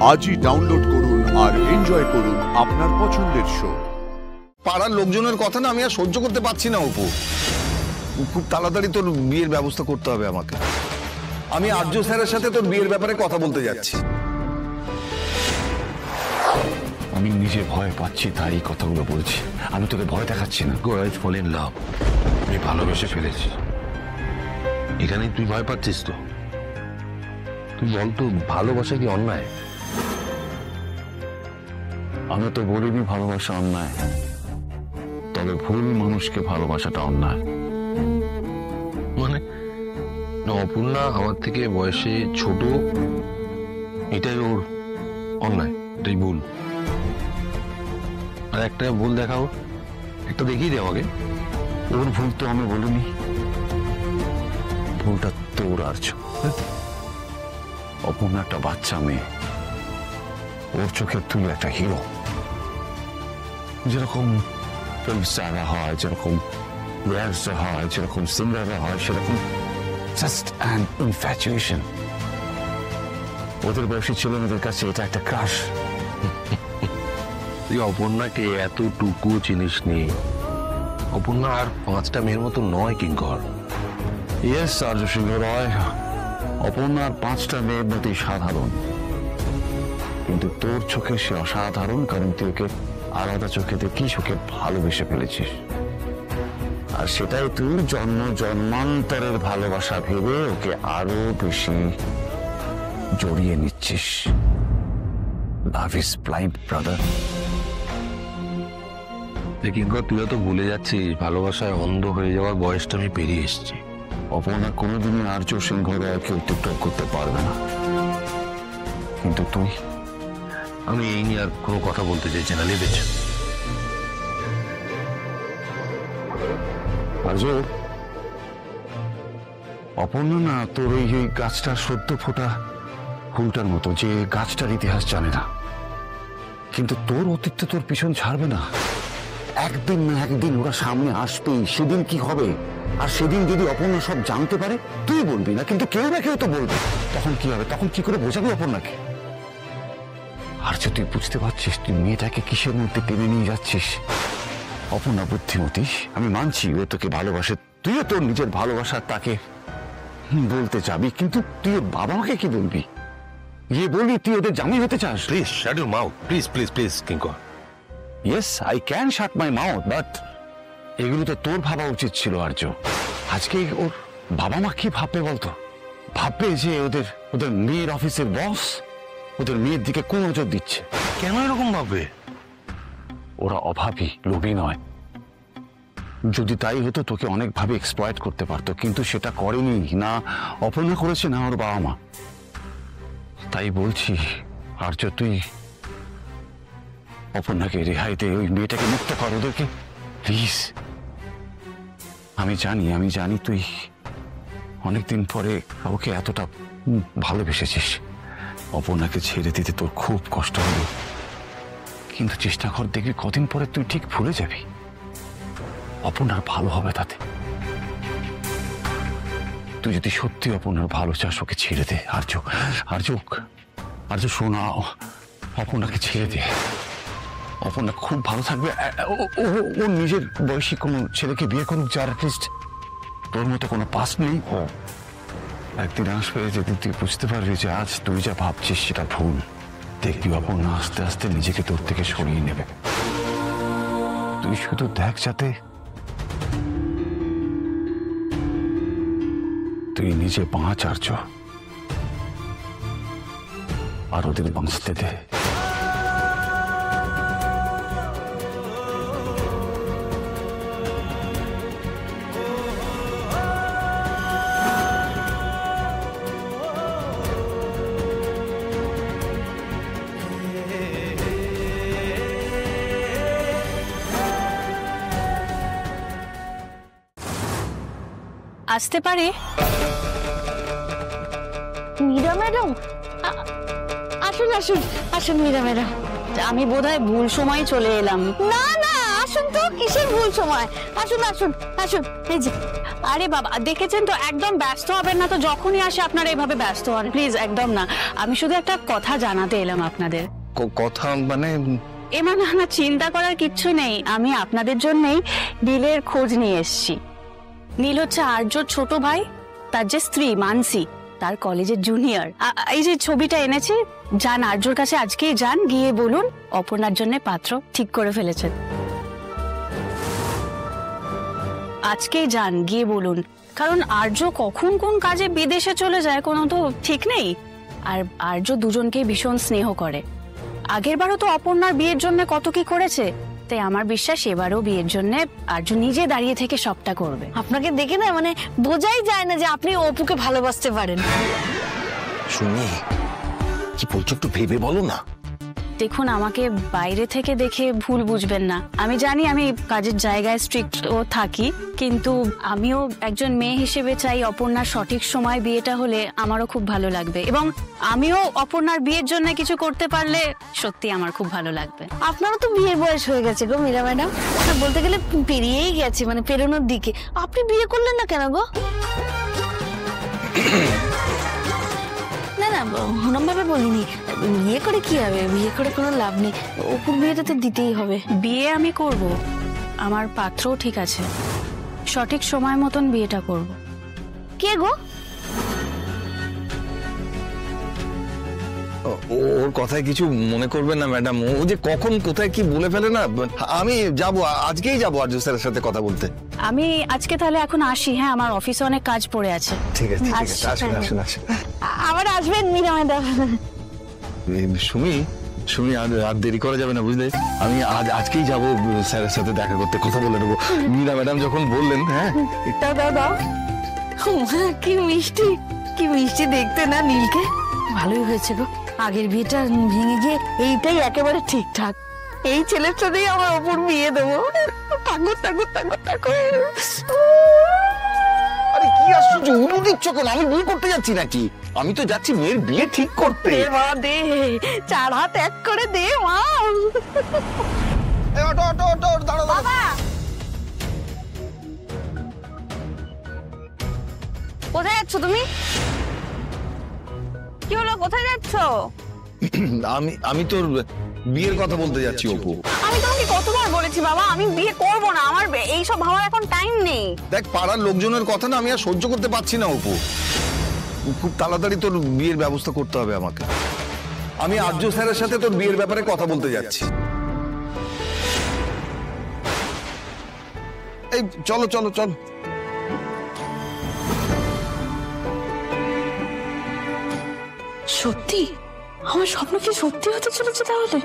আজই ডাউনলোড করুন আর এনজয় করুন আপনার পছন্দের শো। পাড়ার লোকজনের কথা না আমি আর সহ্য করতে পারছি না অপু। খুব তাড়াতাড়ি তোর বিয়ের ব্যবস্থা করতে হবে আমাকে। আমি আর্য স্যারের সাথে তোর বিয়ের ব্যাপারে কথা বলতে যাচ্ছি। আমি নিজে ভয় পাচ্ছি তাই কথাগুলো বলছি। আমি তোকে ভয় দেখাচ্ছি না। গোড়ায় ফল ইন লাভ, আমি ভালোবেসে ফেলেছি। এখানে তুই ভয় পাচ্ছিস তো? তুই বল তো, ভালোবাসা কি অন্যায়? আমি তো বলিনি ভালোবাসা অন্যায়, তবে ভুল মানুষকে ভালোবাসাটা অন্যায়। মানে অপূর্ণা আমার থেকে বয়সে ছোট, এটাই ওর অন্যায়, এটাই ভুল। আর একটা ভুল দেখাও, একটা দেখিয়ে দে আমাকে। ওর ভুল তো আমি বলিনি, ভুলটা তোর আর্য। অপূর্ণা একটা বাচ্চা মেয়ে, ওর চোখে তুই একটা হিরো। যেরকম ফিল্ম স্টাররা হয়, যেরকম র্যাপসরা হয়, যেরকম সিঙ্গাররা হয়, সেরকম জাস্ট অ্যান ইনফ্যাচুয়েশন। ওদের বয়সী ছেলেমেয়েদের কাছে এটা একটা ক্রাশ। তুই অপর্ণাকে এতটুকু চিনিস নি। অপর্ণা আর 5টা মেয়ের মতো নয় কিঙ্কর। ইয়েস আর্য সিংহ রয়, অপর্ণার 5টা মেয়ের মতোই সাধারণ, কিন্তু তোর চোখে সে অসাধারণ, কারণ তুই ওকে আলাদা চোখে দেখি চোখে ভালোবেসে ফেলেছিস। আর সেটাই তুই জন্ম জন্মান্তরের ভালোবাসা ভেবে ওকে আরো বেশি জড়িয়ে নিচ্ছিস। Love is blind brother. Kinkar, তুই তো ভুলে যাচ্ছিস ভালোবাসায় অন্ধ হয়ে যাওয়ার বয়সটা আমি পেরিয়ে এসেছি। অপর্ণা কোনোদিনই আর্য সিংহ রায়কে অতিক্রম করতে পারবে না, কিন্তু তুই। আমি এই নিয়ে আর কোনো কথা বলতে চাইছি না, লিভ ইট। আর্য, অপর্ণা না তোর এই গাছটার সদ্য ফোটা ফুলটার মতো, যে গাছটার ইতিহাস জানে না, কিন্তু তোর অতীত তোর পিছন ছাড়বে না। একদিন না একদিন ওরা সামনে আসবেই। সেদিন কি হবে? আর সেদিন যদি অপর্ণা সব জানতে পারে, তুই বলবি না, কিন্তু কেউ না কেউ তো বলবে। তখন কি হবে? তখন কি করে বোঝাবি অপর্ণাকে? আর যদি তুই বুঝতে পারছিস তুই মেয়েটাকে কিসের মধ্যে টেনে নিয়ে যাচ্ছিস। অপর্ণা বুদ্ধিমতী, আমি মানছি ও তোকে ভালোবাসে, তুইও তোর নিজের ভালোবাসা তাকে বলতে চাবি, কিন্তু তুই ওর বাবা মাকে কি বলবি? গিয়ে বলবি তুই ওদের জামাই হতে চাস? Please shut your mouth, please please please Kinkar. Yes, I can shut my mouth, but এগুলো তো তোর ভাবা উচিত ছিল আর্য। আজকে ওর বাবা মা কি ভাববে বলতো? ভাববে যে ওদের মেয়ের অফিসের বস ওদের মেয়ের দিকে কোন নজর দিচ্ছে। কেন এরকম ভাববে? ওরা অভাবী, লোভী নয়। যদি তাই হতো তোকে অনেকভাবে এক্সপ্লয়েট করতে পারতো, কিন্তু সেটা করেনি। না অপর্ণা করেছে, না ওর বাবা মা। তাই বলছি আর্য, তুই অপর্ণাকে রেহাই দে, ওই মেয়েটাকে মুক্ত কর ওদেরকে, প্লিজ। আমি জানি তুই অনেকদিন পরে ওকে এতটা ভালোবেসেছিস। অপর্ণাকে ছেড়ে দিতে তোর খুব কষ্ট হলো, কিন্তু চেষ্টা কর, দেখবি কদিন পরে তুই ঠিক ভুলে যাবি। অপর্ণার ভালো হবে তাতে। তুই যদি সত্যি অপর্ণার ভালো চাস, ওকে ছেড়ে দে আর্য। আর্য শোনা, অপর্ণাকে ছেড়ে দে। অপর্ণা খুব ভালো থাকবে। ও নিজের বয়সী কোনো ছেলেকে বিয়ে করুক, যার অ্যাটলিস্ট তোর মতো কোনো পাস নেই। একদিন আসবে যেদিন তুই বুঝতে পারবি যে আজ তুই যা ভাবছিস সেটা ভুল। দেখবি অপর্ণা আস্তে আস্তে নিজেকে তোর থেকে সরিয়ে নেবে। তুই শুধু দেখ যাতে তুই নিজে বাঁচ আর্য, আর ওদের বাঁচতে দে। আসতে পারে? মীরা ম্যাডাম, আসুন আসুন আসুন মীরা ম্যাডাম। আমি বোধহয় ভুল সময় চলে এলাম। না না, আসুন তো, কিসের ভুল সময়? আসুন আসুন আসুন, এই যে আরে বাবা দেখেছেন তো, একদম ব্যস্ত হবেন না তো, যখনই আসে আপনারা এইভাবে ব্যস্ত হন, প্লিজ একদম না। আমি শুধু একটা কথা জানাতে এলাম আপনাদের। কথা মানে মানে না, চিন্তা করার কিচ্ছু নেই, আমি আপনাদের জন্যই নীলের খোঁজ নিয়ে এসেছি। নীল হচ্ছে আর্যর ছোট ভাই, তার যে স্ত্রী মানসী তার কলেজের জুনিয়র। এই যে ছবিটা এনেছি, যান আর্যর কাছে আজকেই যান, গিয়ে বলুন অপর্ণার জন্য পাত্র ঠিক করে ফেলেছেন। আজকেই যান, গিয়ে বলুন, কারণ আর্য কখন কোন কাজে বিদেশে চলে যায় কোনো তো ঠিক নেই। আর আর্য দুজনকেই ভীষণ স্নেহ করে, আগের বারও তো অপর্ণার বিয়ের জন্য কত কি করেছে, তাই আমার বিশ্বাস এবারও বিয়ের জন্য আর্য নিজে দাঁড়িয়ে থেকে সবটা করবে। আপনাকে দেখে না মানে বোঝাই যায় না যে আপনি অপুকে ভালোবাসতে পারেন। শুনি কি বলছো, একটু ভেবে বলো না। দেখুন, আমাকে বাইরে থেকে দেখে ভুল বুঝবেন না, আমি জানি আমি কাজের জায়গায় স্ট্রিক্ট ও থাকি, কিন্তু আমিও একজন মেয়ে হিসেবে চাই অপর্ণার সঠিক সময় বিয়েটা হলে আমারও খুব ভালো লাগবে, এবং আমিও অপর্ণার বিয়ের জন্য কিছু করতে পারলে সত্যি আমার খুব ভালো লাগবে। আপনারও তো বিয়ের বয়স হয়ে গেছে গো মীরা ম্যাডাম, বলতে গেলে পেরিয়েই গেছে, মানে পেরোনোর দিকে। আপনি বিয়ে করলেন না কেন গো? না না, ওরম ভাবে বলিনি, বিয়ে করে কি হবে, বিয়ে করে কোনো লাভ নেই, অপুর বিয়েটা তো দিতেই হবে। বিয়ে আমি করব, আমার পাত্রও ঠিক আছে, সঠিক সময় মতন বিয়েটা করব। কে গো? ওর কথায় কিছু মনে করবেন না ম্যাডাম, ও যে কখন কোথায় কি বলে ফেলে না। আমি যাব, আজকেই যাব আর্য স্যারের সাথে কথা বলতে। আমি আজকে তাহলে এখন আসি, হ্যাঁ আমার অফিসে অনেক কাজ পড়ে আছে। ঠিক আছে ঠিক আছে, আসুন আসুন আসুন। আবার আসবেন মীরা ম্যাডাম। সুমি সুমি, আর দেরি করা যাবে না বুঝলে, আমি আজকেই যাব স্যারের সাথে দেখা করতে, কথা বলে নেবো। মীরা ম্যাডাম যখন বললেন, হ্যাঁ দাও দাও দাও। কি মিষ্টি, কি মিষ্টি দেখতে না নীলকে। ভালোই হয়েছে গো, আগের বিয়েটা ভেঙে গিয়ে এইটাই একেবারে ঠিকঠাক। এই ছেলের সাথেই আমার অপুর বিয়ে দেবো। টাঙ্গর টাঙ্গর টাঙ্গর টাঙ্গর। আরে কি আশ্চর্য, উলু দিচ্ছ কেন? আমি বিয়ে করতে যাচ্ছি নাকি? আমি তো যাচ্ছি মেয়ের বিয়ে ঠিক করতে। দে মা দে, 4 হাত এক করে দে মা। অটো অটো অটো, দাঁড়াও দাঁড়াও। কোথায় যাচ্ছ তুমি? কি হলো, কোথায় যাচ্ছ? আমি তোর বিয়ের কথা বলতে যাচ্ছি অপু। আমি তোমাকে কতবার বলেছি বাবা, আমি বিয়ে করব না, আমার এইসব ভাবার এখন টাইম নেই। দেখ, পাড়ার লোকজনের কথা না আমি আর সহ্য করতে পারছি না অপু, খুব তাড়াতাড়ি তোর বিয়ের ব্যবস্থা করতে হবে আমাকে। আমি আর্য স্যারের সাথে তোর বিয়ের ব্যাপারে কথা বলতে যাচ্ছি। এই চলো চলো চলো। সত্যি আমার স্বপ্ন কি সত্যি হতে চলেছে তাহলে?